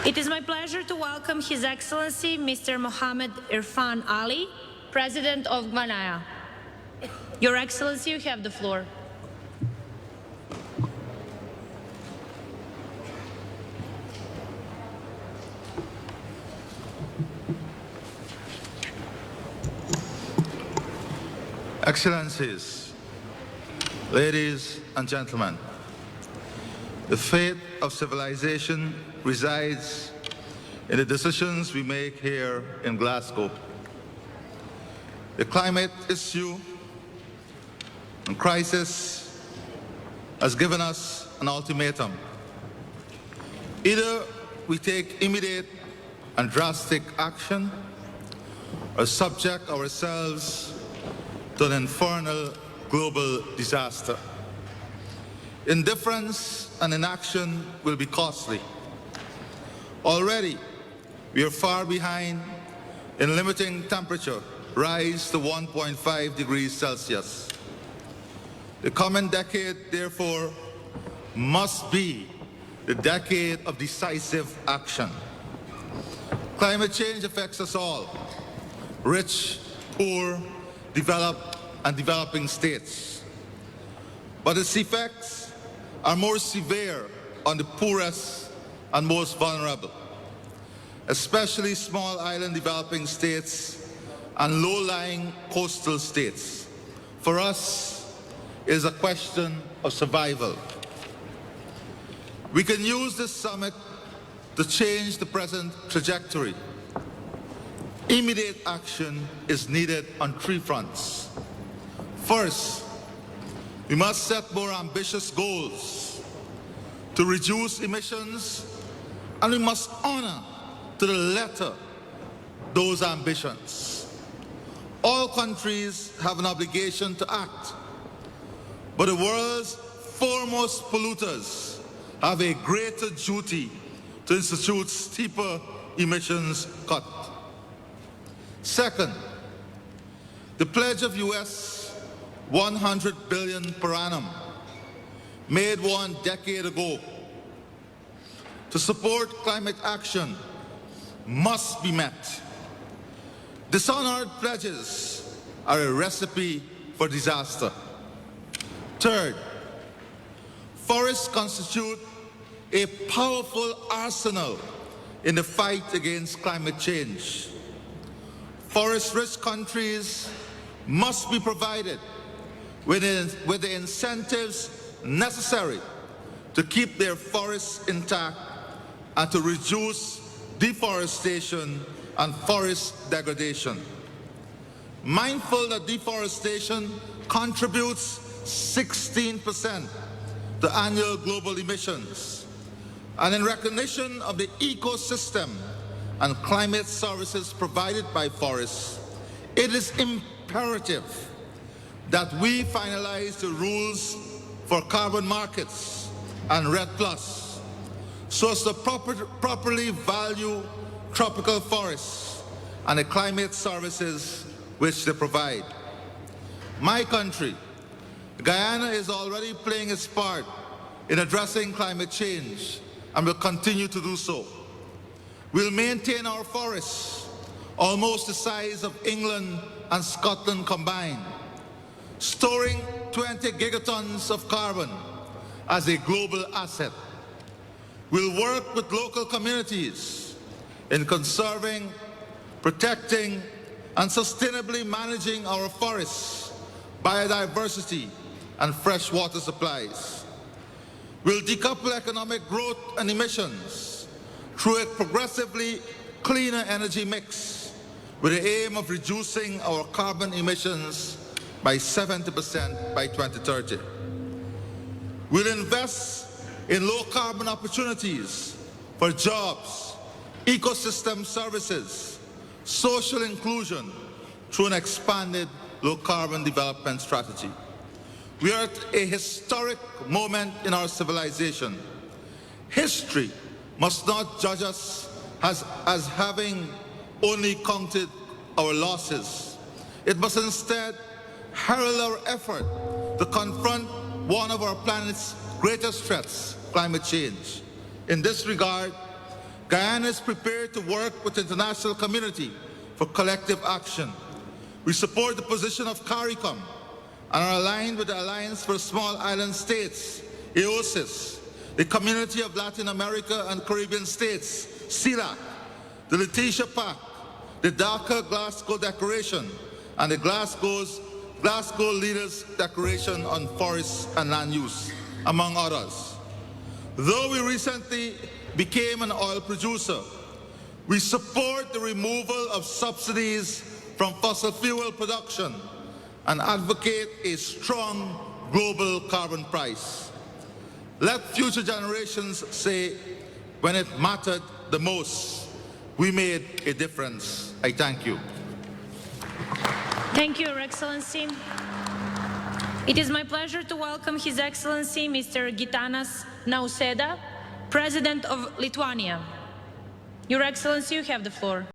It is my pleasure to welcome His Excellency Mr. Mohammed Irfaan Ali, President of Guyana. Your Excellency, you have the floor. Excellencies, ladies and gentlemen, the fate of civilization resides in the decisions we make here in Glasgow. The climate issue and crisis has given us an ultimatum. Either we take immediate and drastic action or subject ourselves to an infernal global disaster. Indifference and inaction will be costly. Already, we are far behind in limiting temperature rise to 1.5 degrees Celsius. The coming decade, therefore, must be the decade of decisive action. Climate change affects us all, rich, poor, developed, and developing states. But its effects are more severe on the poorest and most vulnerable, especially small island developing states and low-lying coastal states. For us, it is a question of survival. We can use this summit to change the present trajectory. Immediate action is needed on three fronts. First, we must set more ambitious goals to reduce emissions, and we must honor to the letter those ambitions. All countries have an obligation to act, but the world's foremost polluters have a greater duty to institute steeper emissions cuts. Second, the pledge of US $100 billion per annum, made 1 decade ago, to support climate action must be met. Dishonored pledges are a recipe for disaster. Third, forests constitute a powerful arsenal in the fight against climate change. Forest-rich countries must be provided with the incentives necessary to keep their forests intact and to reduce deforestation and forest degradation. Mindful that deforestation contributes 16% to annual global emissions, and in recognition of the ecosystem and climate services provided by forests, it is imperative that we finalize the rules for carbon markets and REDD+, so as to properly value tropical forests and the climate services which they provide. My country, Guyana, is already playing its part in addressing climate change and will continue to do so. We'll maintain our forests, almost the size of England and Scotland combined, storing 20 gigatons of carbon as a global asset. We'll work with local communities in conserving, protecting, and sustainably managing our forests, biodiversity, and freshwater supplies. We'll decouple economic growth and emissions through a progressively cleaner energy mix with the aim of reducing our carbon emissions by 70% by 2030. We'll invest in low-carbon opportunities for jobs, ecosystem services, social inclusion through an expanded low-carbon development strategy. We are at a historic moment in our civilization. History must not judge us as having only counted our losses. It must instead herald our effort to confront one of our planet's greatest threats, climate change. In this regard, Guyana is prepared to work with the international community for collective action. We support the position of CARICOM and are aligned with the Alliance for Small Island States, AOSIS, the Community of Latin America and Caribbean States, CELAC, the Letitia Pact, the Dhaka Glasgow Declaration, and the Glasgow Leaders Declaration on Forests and Land Use, among others. Though we recently became an oil producer, we support the removal of subsidies from fossil fuel production and advocate a strong global carbon price. Let future generations say, when it mattered the most, we made a difference. I thank you. Thank you, Your Excellency. It is my pleasure to welcome His Excellency Mr. Gitanas Nausėda, President of Lithuania. Your Excellency, you have the floor.